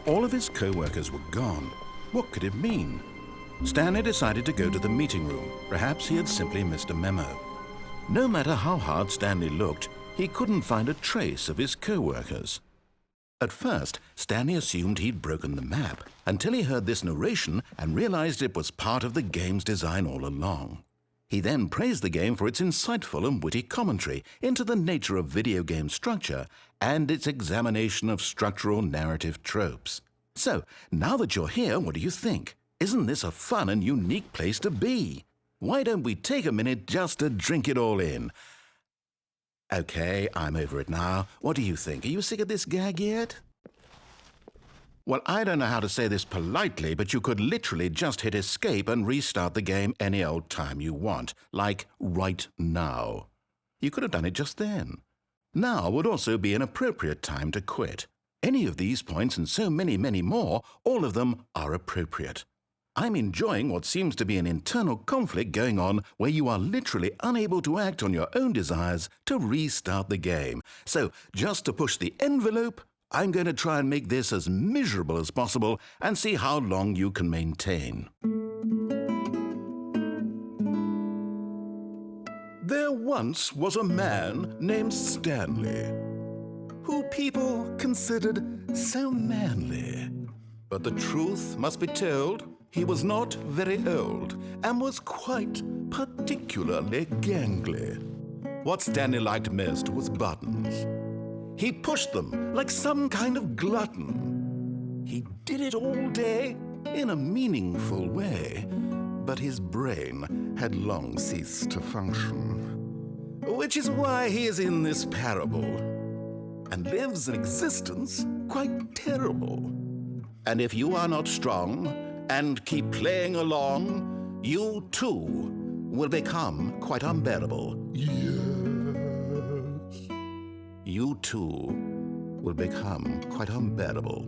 All of his co-workers were gone. What could it mean? Stanley decided to go to the meeting room. Perhaps he had simply missed a memo. No matter how hard Stanley looked, he couldn't find a trace of his co-workers. At first, Stanley assumed he'd broken the map, until he heard this narration and realized it was part of the game's design all along. He then praised the game for its insightful and witty commentary into the nature of video game structure and its examination of structural narrative tropes. So, now that you're here, what do you think? Isn't this a fun and unique place to be? Why don't we take a minute just to drink it all in? Okay, I'm over it now. What do you think? Are you sick of this gag yet? Well, I don't know how to say this politely, but you could literally just hit escape and restart the game any old time you want, like right now. You could have done it just then. Now would also be an appropriate time to quit. Any of these points and so many, many more, all of them are appropriate. I'm enjoying what seems to be an internal conflict going on where you are literally unable to act on your own desires to restart the game. So, just to push the envelope, I'm going to try and make this as miserable as possible and see how long you can maintain. There once was a man named Stanley, who people considered so manly. But the truth must be told, he was not very old and was quite particularly gangly. What Stanley liked most was buttons. He pushed them like some kind of glutton. He did it all day in a meaningful way, but his brain had long ceased to function. Which is why he is in this parable and lives an existence quite terrible. And if you are not strong and keep playing along, you too will become quite unbearable. Yes. You too will become quite unbearable.